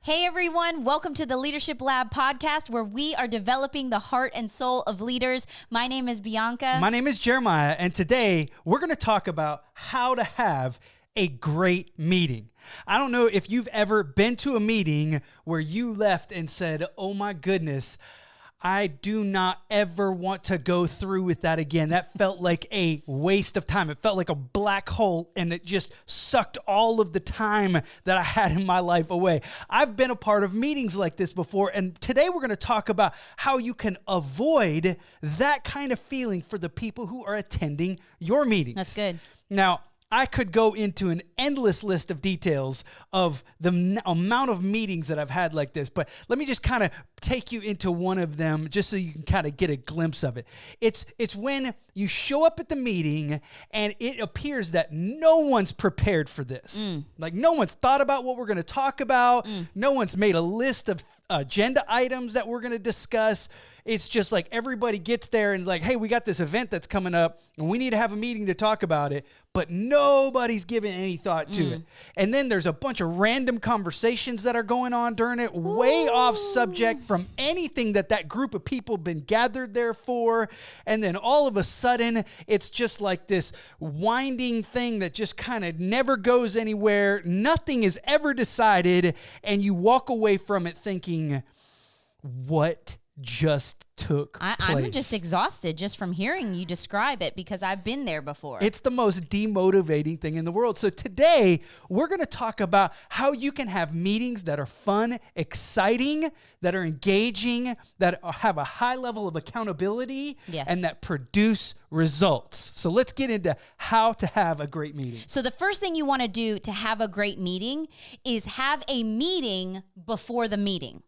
Hey everyone, welcome to the Leadership Lab podcast where we are developing the heart and soul of leaders. My name is Bianca. My name is Jeremiah, and today we're going to talk about how to have a great meeting. I don't know if you've ever been to a meeting where you left and said, oh my goodness, I do not ever want to go through with that again. That felt like a waste of time. It felt like a black hole, and it just sucked all of the time that I had in my life away. I've been a part of meetings like this before, and today we're going to talk about how you can avoid that kind of feeling for the people who are attending your meetings. That's good. Now, I could go into an endless list of details of the amount of meetings that I've had like this, but let me just kind of take you into one of them just so you can kind of get a glimpse of it. It's when you show up at the meeting and it appears that no one's prepared for this. Like no one's thought about what we're going to talk about. No one's made a list of agenda items that we're going to discuss. It's just like everybody gets there and like, hey, we got this event that's coming up and we need to have a meeting to talk about it, but nobody's giving any thought to it. And then there's a bunch of random conversations that are going on during it, way off subject from anything that group of people been gathered there for. And then all of a sudden, it's just like this winding thing that just kind of never goes anywhere. Nothing is ever decided. And you walk away from it thinking, what just took place? I'm just exhausted just from hearing you describe it because I've been there before. It's the most demotivating thing in the world. So today, we're going to talk about how you can have meetings that are fun, exciting, that are engaging, that have a high level of accountability, and that produce results. So let's get into how to have a great meeting. So the first thing you want to do to have a great meeting is have a meeting before the meeting.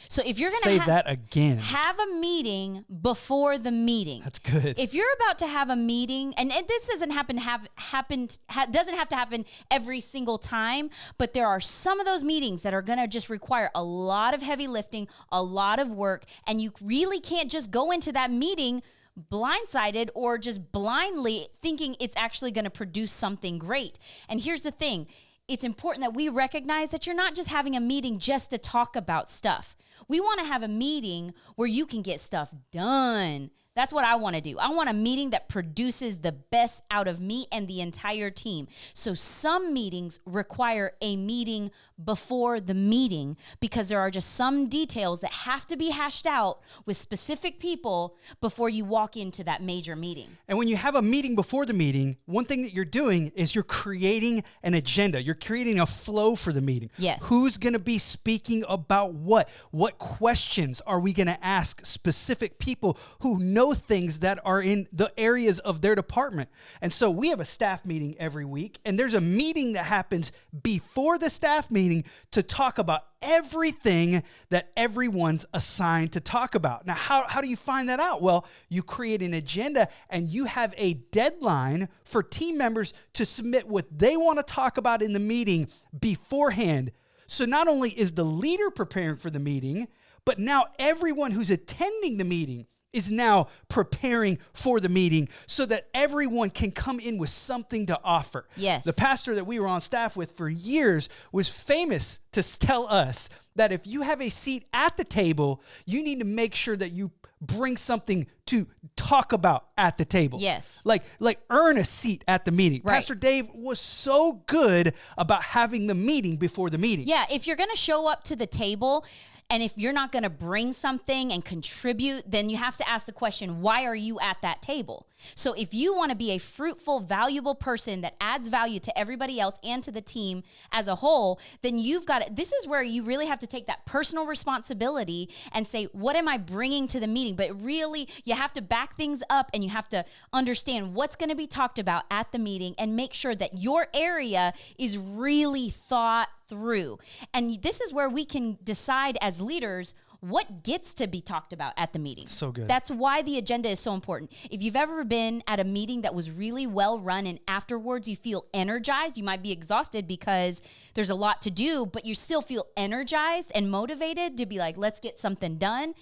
So if you're going to say that again, have a meeting before the meeting. That's good. If you're about to have a meeting, and this doesn't doesn't have to happen every single time, but there are some of those meetings that are going to just require a lot of heavy lifting, a lot of work, and you really can't just go into that meeting blindsided or just blindly thinking it's actually going to produce something great. And here's the thing. It's important that we recognize that you're not just having a meeting just to talk about stuff. We want to have a meeting where you can get stuff done. That's what I want to do. I want a meeting that produces the best out of me and the entire team. So some meetings require a meeting before the meeting because there are just some details that have to be hashed out with specific people before you walk into that major meeting. And when you have a meeting before the meeting, one thing that you're doing is you're creating an agenda. You're creating a flow for the meeting. Yes. Who's going to be speaking about what? What questions are we going to ask specific people who know things that are in the areas of their department? And so we have a staff meeting every week, and there's a meeting that happens before the staff meeting to talk about everything that everyone's assigned to talk about. Now, how do you find that out? Well, you create an agenda and you have a deadline for team members to submit what they want to talk about in the meeting beforehand. So not only is the leader preparing for the meeting, but now everyone who's attending the meeting is now preparing for the meeting so that everyone can come in with something to offer. Yes. The pastor that we were on staff with for years was famous to tell us that if you have a seat at the table, you need to make sure that you bring something to talk about at the table. Yes. Like earn a seat at the meeting. Right. Pastor Dave was so good about having the meeting before the meeting. Yeah, if you're going to show up to the table, and if you're not going to bring something and contribute, then you have to ask the question, why are you at that table? So if you want to be a fruitful, valuable person that adds value to everybody else and to the team as a whole, then you've got to, this is where you really have to take that personal responsibility and say, what am I bringing to the meeting? But really, you have to back things up and you have to understand what's going to be talked about at the meeting and make sure that your area is really thought through. And this is where we can decide as leaders what gets to be talked about at the meeting. So good. That's why the agenda is so important. If you've ever been at a meeting that was really well run and afterwards you feel energized, you might be exhausted because there's a lot to do, but you still feel energized and motivated to be like, let's get something done.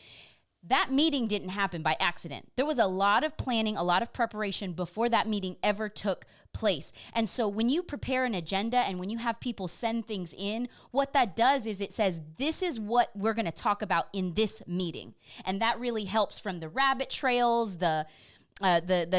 that meeting didn't happen by accident. There was a lot of planning, a lot of preparation before that meeting ever took place. And so when you prepare an agenda and when you have people send things in, what that does is it says, this is what we're going to talk about in this meeting. And that really helps from the rabbit trails, the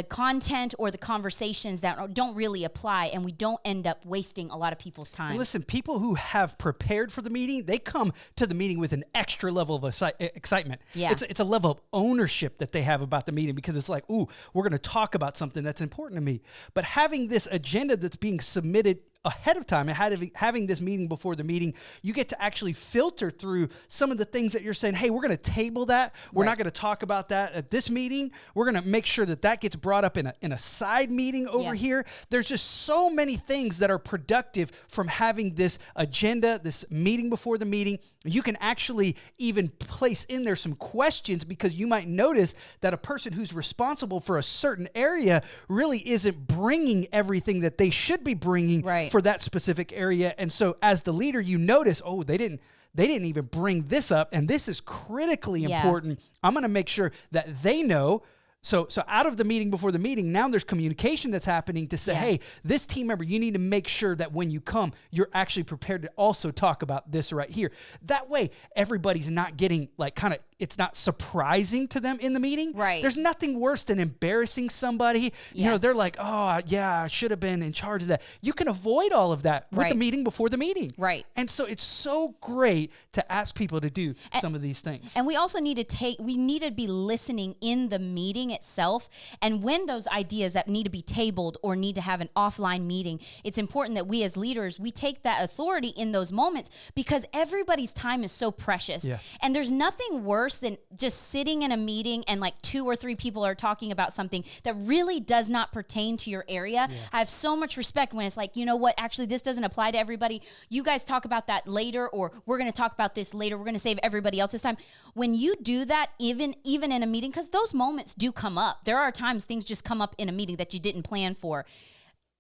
content or the conversations that don't really apply, and we don't end up wasting a lot of people's time. Listen, people who have prepared for the meeting, they come to the meeting with an extra level of excitement. Yeah. It's a level of ownership that they have about the meeting, because it's like, ooh, we're going to talk about something that's important to me. But having this agenda that's being submitted ahead of time and having this meeting before the meeting, you get to actually filter through some of the things that you're saying, hey, we're going to table that. We're not going to talk about that at this meeting. We're going to make sure that gets brought up in a side meeting over here. There's just so many things that are productive from having this agenda, this meeting before the meeting. You can actually even place in there some questions, because you might notice that a person who's responsible for a certain area really isn't bringing everything that they should be bringing for that specific area. And so as the leader, you notice, oh, they didn't even bring this up, and this is critically important. I'm going to make sure that they know. So out of the meeting before the meeting, now there's communication that's happening to say, hey, this team member, you need to make sure that when you come, you're actually prepared to also talk about this right here. That way, everybody's not getting like it's not surprising to them in the meeting. Right. There's nothing worse than embarrassing somebody. You know, they're like, oh, yeah, I should have been in charge of that. You can avoid all of that with the meeting before the meeting. Right. And so it's so great to ask people to do some of these things. And we also need to be listening in the meeting itself. And when those ideas that need to be tabled or need to have an offline meeting, it's important that we as leaders, we take that authority in those moments, because everybody's time is so precious. Yes. And there's nothing worse than just sitting in a meeting and like 2 or 3 people are talking about something that really does not pertain to your area. Yeah. I have so much respect when it's like, you know what, actually this doesn't apply to everybody. You guys talk about that later, or we're going to talk about this later. We're going to save everybody else's time. When you do that, even in a meeting, because those moments do come up. There are times things just come up in a meeting that you didn't plan for.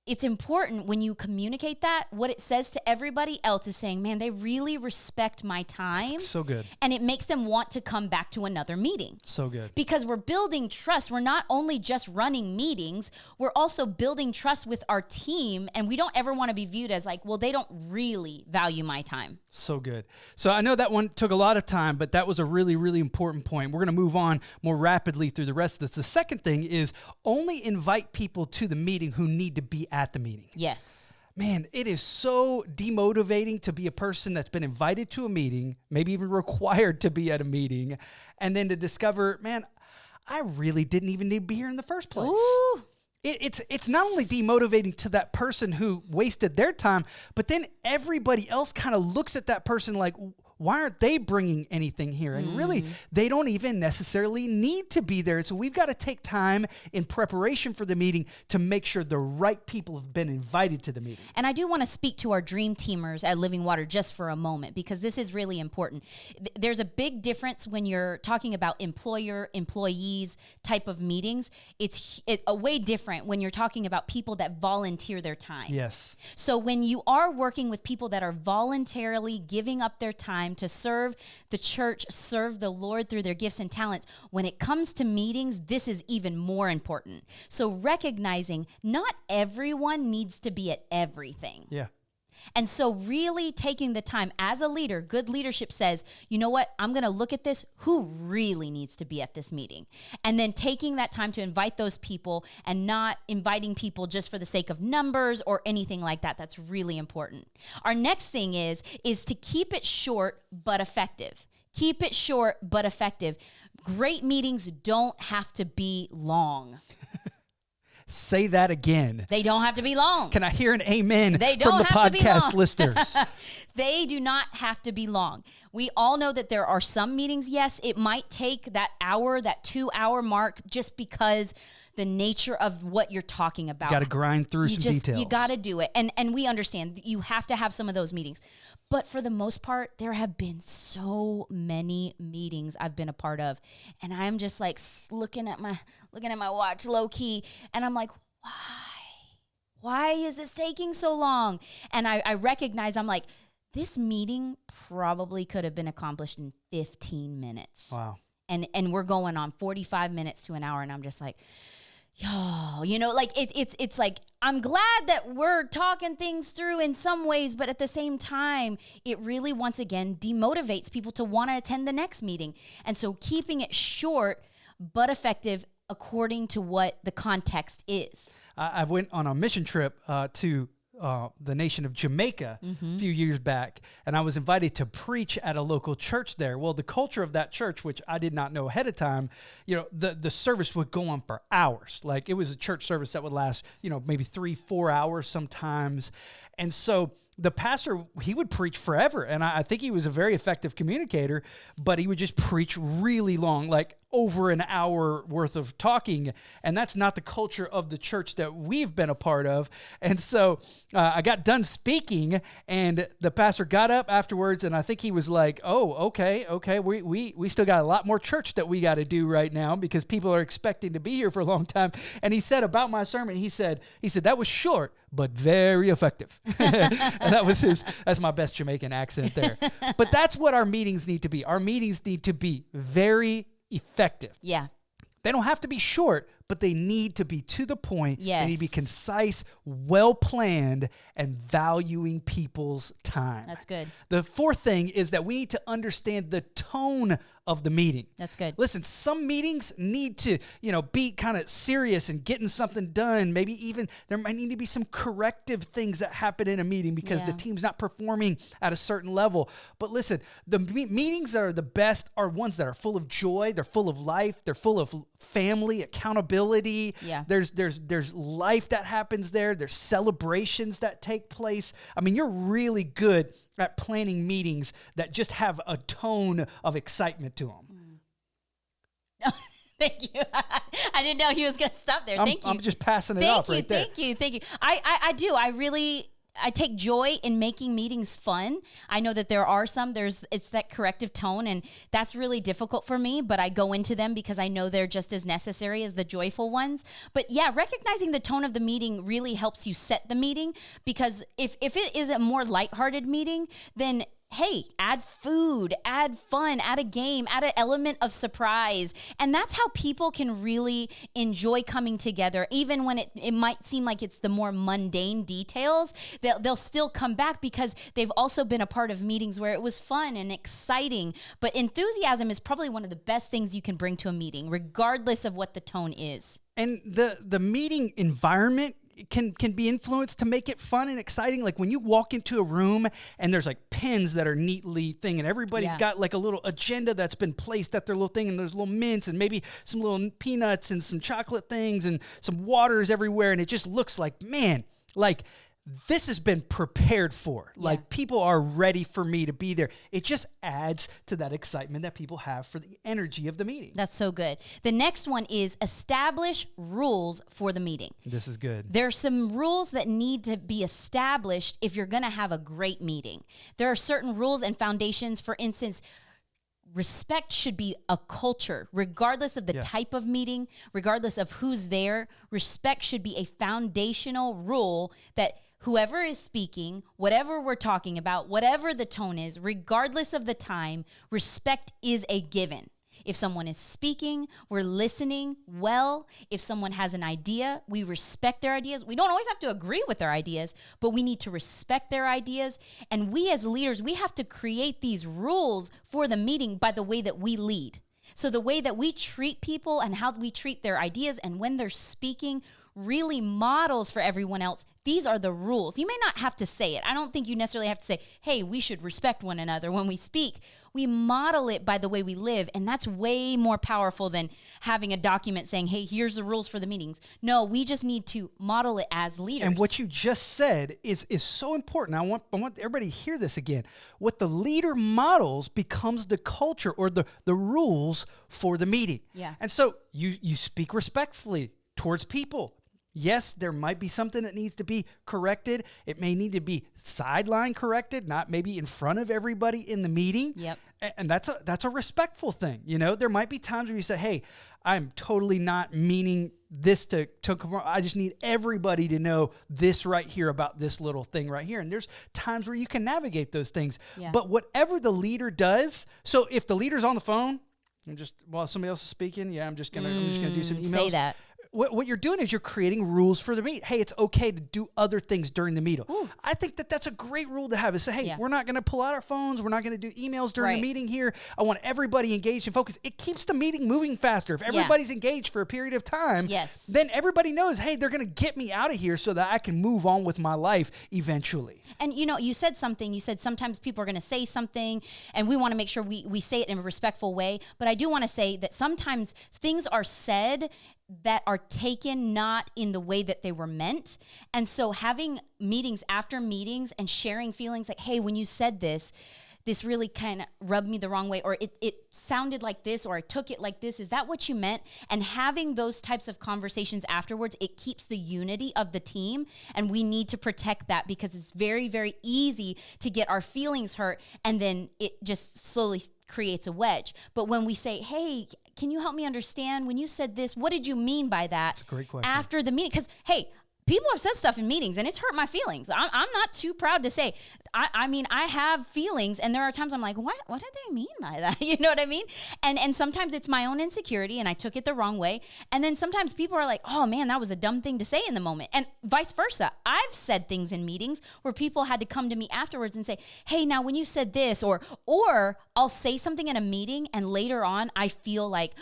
It's important when you communicate that, what it says to everybody else is saying, man, they really respect my time. That's so good. And it makes them want to come back to another meeting. So good. Because we're building trust. We're not only just running meetings, we're also building trust with our team. And we don't ever want to be viewed as like, well, they don't really value my time. So good. So I know that one took a lot of time, but that was a really, really important point. We're going to move on more rapidly through the rest of this. The second thing is only invite people to the meeting who need to be at the meeting. Yes. Man, it is so demotivating to be a person that's been invited to a meeting, maybe even required to be at a meeting, and then to discover, man, I really didn't even need to be here in the first place. Ooh. It's not only demotivating to that person who wasted their time, but then everybody else kind of looks at that person like, why aren't they bringing anything here? And really, they don't even necessarily need to be there. So we've got to take time in preparation for the meeting to make sure the right people have been invited to the meeting. And I do want to speak to our dream teamers at Living Water just for a moment, because this is really important. There's a big difference when you're talking about employees type of meetings. It's a way different when you're talking about people that volunteer their time. Yes. So when you are working with people that are voluntarily giving up their time to serve the church, serve the Lord through their gifts and talents, when it comes to meetings, this is even more important. So recognizing not everyone needs to be at everything. Yeah. And so really taking the time as a leader, good leadership says, you know what, I'm going to look at this, who really needs to be at this meeting? And then taking that time to invite those people and not inviting people just for the sake of numbers or anything like that. That's really important. Our next thing is to keep it short but effective. Keep it short but effective. Great meetings don't have to be long. Say that again. They don't have to be long. Can I hear an amen they from the podcast listeners? They do not have to be long. We all know that there are some meetings, yes, it might take that hour, that 2-hour mark, just because the nature of what you're talking about. Got to grind through some details. You got to do it. And we understand you have to have some of those meetings. But for the most part, there have been so many meetings I've been a part of. And I'm just like looking at my watch low key. And I'm like, why? Why is this taking so long? And I recognize, I'm like, this meeting probably could have been accomplished in 15 minutes. Wow. and we're going on 45 minutes to an hour, and I'm just like, yo, like it's like, I'm glad that we're talking things through in some ways, but at the same time, it really, once again, demotivates people to want to attend the next meeting. And so keeping it short but effective according to what the context is. I went on a mission trip to the nation of Jamaica a few years back, and I was invited to preach at a local church there. Well, the culture of that church, which I did not know ahead of time, the service would go on for hours. Like, it was a church service that would last, maybe 3-4 hours sometimes. And so the pastor, he would preach forever. And I think he was a very effective communicator, but he would just preach really long, like over an hour worth of talking. And that's not the culture of the church that we've been a part of. And so I got done speaking, and the pastor got up afterwards, and I think he was like, oh, okay. We still got a lot more church that we got to do right now, because people are expecting to be here for a long time. And he said about my sermon, he said, that was short, but very effective. And that's my best Jamaican accent there. But that's what our meetings need to be. Our meetings need to be very effective. Yeah. They don't have to be short, but they need to be to the point. Yes. They need to be concise, well-planned, and valuing people's time. That's good. The fourth thing is that we need to understand the tone of the meeting. That's good. Listen, some meetings need to, be kind of serious and getting something done. Maybe even there might need to be some corrective things that happen in a meeting because the team's not performing at a certain level. But listen, the meetings that are the best are ones that are full of joy. They're full of life. They're full of family, accountability. Yeah. There's life that happens there. There's celebrations that take place. I mean, you're really good at planning meetings that just have a tone of excitement to them. Thank you. I didn't know he was going to stop there. Thank you. I'm just passing it off right there. Thank you. I do. I take joy in making meetings fun. I know that there are some, it's that corrective tone, and that's really difficult for me, but I go into them because I know they're just as necessary as the joyful ones. But yeah, recognizing the tone of the meeting really helps you set the meeting, because if it is a more lighthearted meeting, then hey, add food, add fun, add a game, add an element of surprise. And that's how people can really enjoy coming together. Even when it might seem like it's the more mundane details, they'll still come back because they've also been a part of meetings where it was fun and exciting. But enthusiasm is probably one of the best things you can bring to a meeting, regardless of what the tone is. And the meeting environment can be influenced to make it fun and exciting. Like when you walk into a room and there's like pens that are neatly thing, and everybody's got like a little agenda that's been placed at their little thing, and there's little mints and maybe some little peanuts and some chocolate things and some waters everywhere, and it just looks like, man, like this has been prepared for. Like people are ready for me to be there. It just adds to that excitement that people have for the energy of the meeting. That's so good. The next one is establish rules for the meeting. This is good. There's some rules that need to be established if you're going to have a great meeting. There are certain rules and foundations. For instance, respect should be a culture, regardless of the type of meeting, regardless of who's there. Respect should be a foundational rule that whoever is speaking, whatever we're talking about, whatever the tone is, regardless of the time, respect is a given. If someone is speaking, we're listening well. If someone has an idea, we respect their ideas. We don't always have to agree with their ideas, but we need to respect their ideas. And we as leaders, we have to create these rules for the meeting by the way that we lead. So the way that we treat people and how we treat their ideas and when they're speaking really models for everyone else. These are the rules. You may not have to say it. I don't think you necessarily have to say, hey, we should respect one another when we speak. We model it by the way we live, and that's way more powerful than having a document saying, hey, here's the rules for the meetings. No, we just need to model it as leaders. And what you just said is so important. I want everybody to hear this again. What the leader models becomes the culture or the rules for the meeting. Yeah. And so you speak respectfully towards people. Yes, there might be something that needs to be corrected. It may need to be sideline corrected, not maybe in front of everybody in the meeting. Yep. And that's a respectful thing. You know, there might be times where you say, hey, I'm totally not meaning this to come. I just need everybody to know this right here about this little thing right here. And there's times where you can navigate those things. Yeah. But whatever the leader does, so if the leader's on the phone While somebody else is speaking, I'm just gonna do some emails. Say that. What you're doing is you're creating rules for the meet. Hey, it's okay to do other things during the meeting. Ooh. I think that's a great rule to have. Is say, hey, we're not going to pull out our phones. We're not going to do emails during the meeting here. I want everybody engaged and focused. It keeps the meeting moving faster. If everybody's engaged for a period of time, then everybody knows, hey, they're going to get me out of here so that I can move on with my life eventually. And, you said something. You said sometimes people are going to say something, and we want to make sure we say it in a respectful way. But I do want to say that sometimes things are said that are taken not in the way that they were meant. And so having meetings after meetings and sharing feelings like, hey, when you said this really kind of rubbed me the wrong way, or it sounded like this, or I took it like this. Is that what you meant? And having those types of conversations afterwards, it keeps the unity of the team. And we need to protect that because it's very, very easy to get our feelings hurt. And then it just slowly creates a wedge. But when we say, hey, can you help me understand when you said this? What did you mean by that? That's a great question. After the meeting, because, hey, people have said stuff in meetings and it's hurt my feelings. I'm not too proud to say. I mean, I have feelings, and there are times I'm like, what did they mean by that? You know what I mean? And sometimes it's my own insecurity and I took it the wrong way. And then sometimes people are like, oh man, that was a dumb thing to say in the moment. And vice versa. I've said things in meetings where people had to come to me afterwards and say, hey, now when you said this, or I'll say something in a meeting and later on I feel like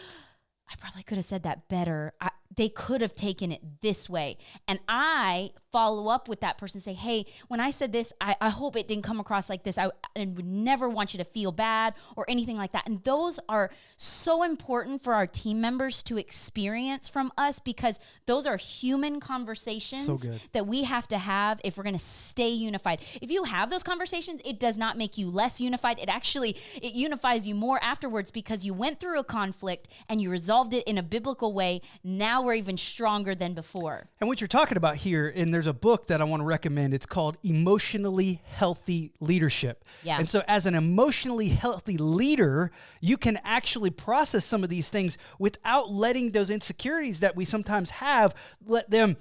I probably could have said that better. They could have taken it this way. And I follow up with that person and say, hey, when I said this, I hope it didn't come across like this. I would never want you to feel bad or anything like that. And those are so important for our team members to experience from us because those are human conversations that we have to have if we're going to stay unified. If you have those conversations, it does not make you less unified. It unifies you more afterwards because you went through a conflict and you resolved it in a biblical way. Now we're even stronger than before. And what you're talking about here, and there's a book that I want to recommend. It's called Emotionally Healthy Leadership. Yeah. And so as an emotionally healthy leader, you can actually process some of these things without letting those insecurities that we sometimes have, let them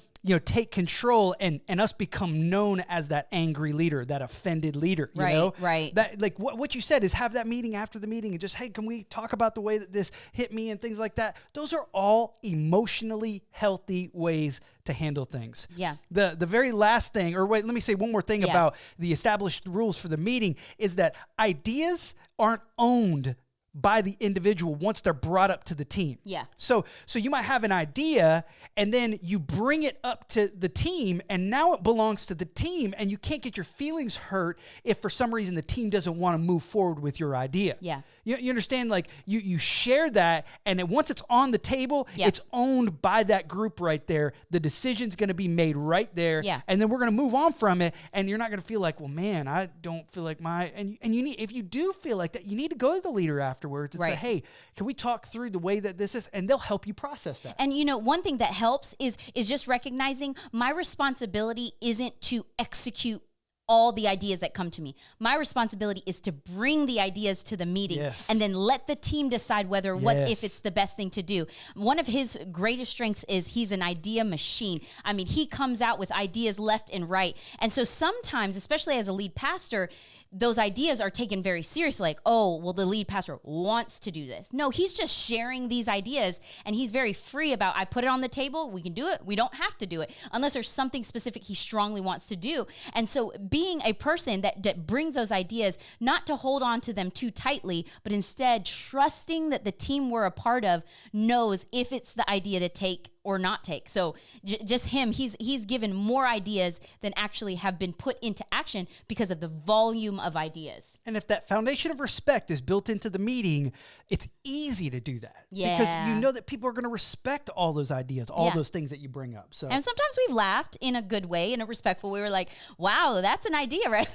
take control and us become known as that angry leader, that offended leader, you know? Right. That, like what you said is have that meeting after the meeting and just, hey, can we talk about the way that this hit me and things like that? Those are all emotionally healthy ways to handle things. Yeah. The very last thing, or wait, let me say one more thing about the established rules for the meeting is that ideas aren't owned by the individual once they're brought up to the team. Yeah. So you might have an idea and then you bring it up to the team and now it belongs to the team and you can't get your feelings hurt if for some reason the team doesn't want to move forward with your idea. Yeah. You understand? Like you share that and then once it's on the table, it's owned by that group right there. The decision's going to be made right there. Yeah. And then we're going to move on from it and you're not going to feel like, well, man, I don't feel like and you need, if you do feel like that, you need to go to the leader afterwards and say, hey, can we talk through the way that this is? And they'll help you process that. And one thing that helps is just recognizing my responsibility isn't to execute all the ideas that come to me. My responsibility is to bring the ideas to the meeting and then let the team decide whether if it's the best thing to do. One of his greatest strengths is he's an idea machine. I mean, he comes out with ideas left and right. And so sometimes, especially as a lead pastor, those ideas are taken very seriously. Like, oh, well, the lead pastor wants to do this. No, he's just sharing these ideas and he's very free about, I put it on the table, we can do it. We don't have to do it unless there's something specific he strongly wants to do. And so being a person that brings those ideas, not to hold on to them too tightly, but instead trusting that the team we're a part of knows if it's the idea to take or not take. So just him, he's given more ideas than actually have been put into action because of the volume of ideas. And if that foundation of respect is built into the meeting, it's easy to do that. Yeah. Because you know that people are going to respect all those ideas, all those things that you bring up. So, and sometimes we've laughed in a good way, in a respectful way. We were like, wow, that's an idea, right?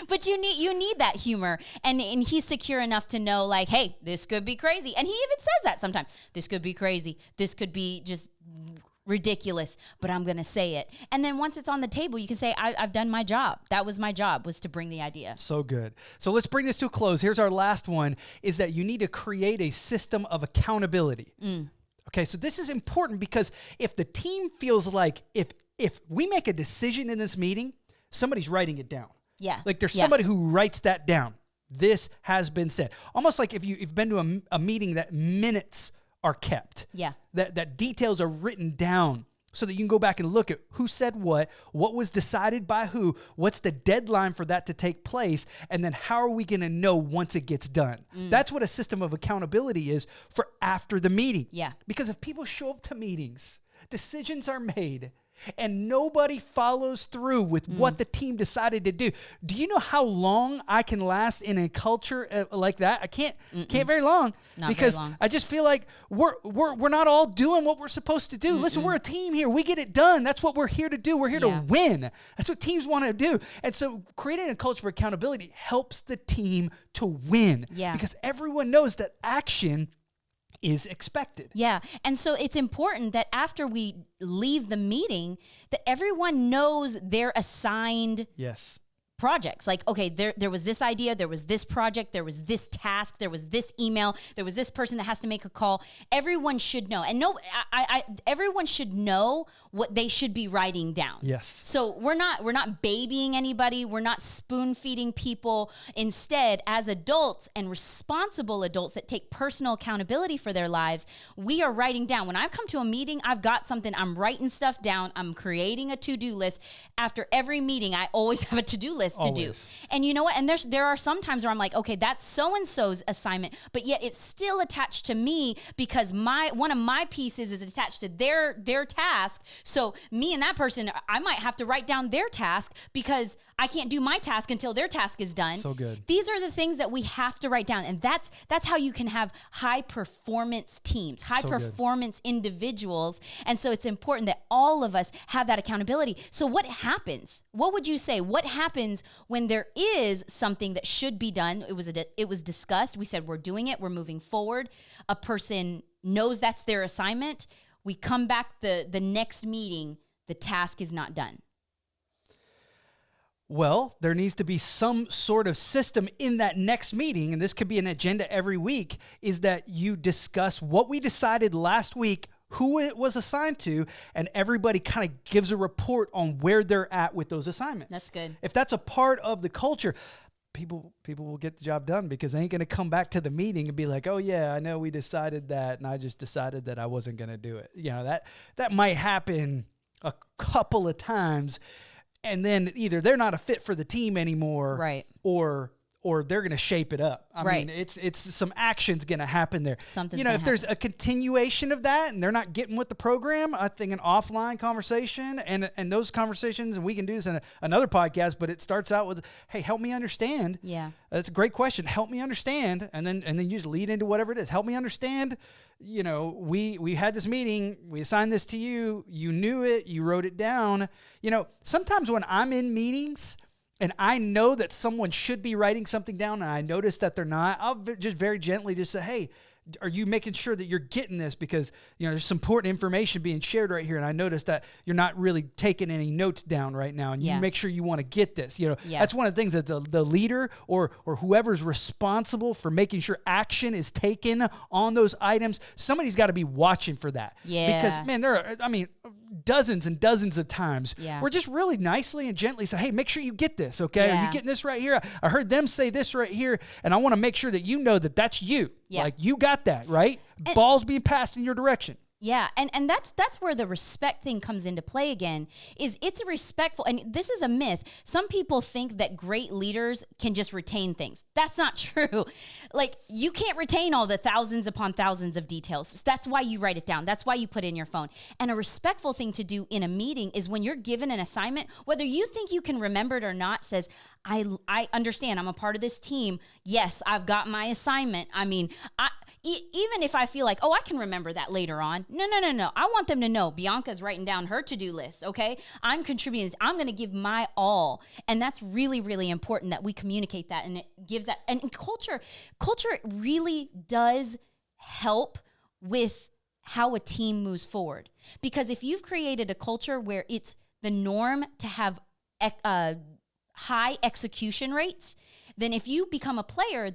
But you need that humor. And he's secure enough to know, like, hey, this could be crazy. And he even says that sometimes. This could be crazy. This could be just ridiculous, but I'm going to say it. And then once it's on the table, you can say, I've done my job. That was my job, was to bring the idea. So good. So let's bring this to a close. Here's our last one, is that you need to create a system of accountability. Okay, so this is important because if the team feels like if we make a decision in this meeting, somebody's writing it down. Yeah. Like there's somebody who writes that down. this has been said. Almost like if you've been to a meeting that minutes are kept. Yeah. That details are written down so that you can go back and look at who said what was decided by who, what's the deadline for that to take place, and then how are we going to know once it gets done? That's what a system of accountability is for after the meeting. Yeah. Because if people show up to meetings, decisions are made, and nobody follows through with what the team decided to do. Do you know how long I can last in a culture like that? I can't very long. Not because very long. I just feel like we're not all doing what we're supposed to do. Listen, we're a team here. We get it done. That's what we're here to do. We're here to win. That's what teams want to do. And so creating a culture for accountability helps the team to win. Yeah. Because everyone knows that action is expected. Yeah. And so it's important that after we leave the meeting, that everyone knows their assigned Yes. projects. Like, okay, there was this idea, there was this project, there was this task, there was this email, there was this person that has to make a call. Everyone should know. And everyone should know what they should be writing down. Yes. So we're not babying anybody, we're not spoon feeding people. Instead, as adults and responsible adults that take personal accountability for their lives, we are writing down. When I come to a meeting, I've got something, I'm writing stuff down, I'm creating a to-do list. After every meeting, I always have a to-do list to do. And you know what? And there are some times where I'm like, okay, that's so-and-so's assignment, but yet it's still attached to me because one of my pieces is attached to their task. So me and that person, I might have to write down their task because I can't do my task until their task is done. So good. These are the things that we have to write down. And that's how you can have high performance teams, high performance individuals. And so it's important that all of us have that accountability. So what happens? What would you say? What happens when there is something that should be done? It was discussed. We said, we're doing it. We're moving forward. A person knows that's their assignment. We come back the next meeting, the task is not done. Well, there needs to be some sort of system in that next meeting, and this could be an agenda every week, is that you discuss what we decided last week, who it was assigned to, and everybody kind of gives a report on where they're at with those assignments. That's good. If that's a part of the culture, people will get the job done because they ain't going to come back to the meeting and be like, oh yeah, I know we decided that, and I just decided that I wasn't going to do it. You know, that might happen a couple of times, and then either they're not a fit for the team anymore, right, or they're going to shape it up. I mean, it's some action's going to happen there. Something's you know, if happen. there's a continuation of that and they're not getting with the program, I think an offline conversation and those conversations, and we can do this in another podcast, but it starts out with, hey, help me understand. Yeah. That's a great question. Help me understand. And then you just lead into whatever it is. Help me understand. You know, we had this meeting, we assigned this to you, you knew it, you wrote it down. You know, sometimes when I'm in meetings and I know that someone should be writing something down and I notice that they're not, I'll just very gently just say, hey, are you making sure that you're getting this? Because, you know, there's some important information being shared right here. And I noticed that you're not really taking any notes down right now. And you make sure you want to get this. You know, that's one of the things that the leader or whoever's responsible for making sure action is taken on those items, somebody's got to be watching for that. Yeah. Because, man, there are, I mean, dozens and dozens of times Yeah. we're just really nicely and gently say, hey, make sure you get this, okay? Are Yeah. you getting this right here? I heard them say this right here, and I want to make sure that you know that that's you. Yeah. Like, you got that, right? Ball's being passed in your direction. Yeah, and that's where the respect thing comes into play again, is it's a respectful, and this is a myth. Some people think that great leaders can just retain things. That's not true. Like, you can't retain all the thousands upon thousands of details. So that's why you write it down. That's why you put it in your phone. And a respectful thing to do in a meeting is when you're given an assignment, whether you think you can remember it or not, says, I understand, I'm a part of this team. Yes, I've got my assignment. I mean, even if I feel like, I can remember that later on. No. I want them to know Bianca's writing down her to-do list, okay? I'm contributing. I'm going to give my all. And that's really, really important that we communicate that. And it gives that. And culture really does help with how a team moves forward. Because if you've created a culture where it's the norm to have high execution rates, then if you become a player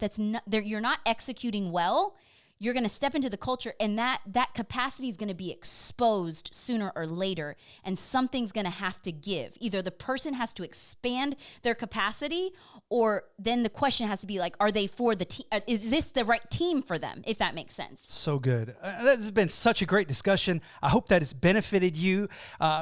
you're not executing well, you're going to step into the culture, and that capacity is going to be exposed sooner or later, and something's going to have to give. Either the person has to expand their capacity, or then the question has to be like, are they for the team? Is this the right team for them, if that makes sense? So good. This has been such a great discussion. I hope that has benefited you.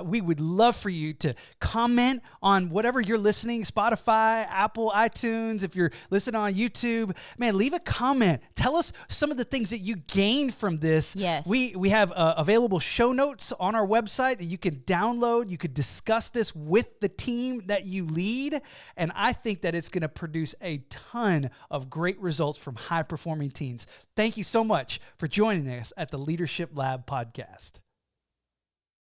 We would love for you to comment on whatever you're listening, Spotify, Apple, iTunes. If you're listening on YouTube, man, leave a comment. Tell us some of the things that you gained from this. Yes. We have available show notes on our website that you can download. You could discuss this with the team that you lead. And I think that it's going to produce a ton of great results from high-performing teams. Thank you so much for joining us at the Leadership Lab podcast.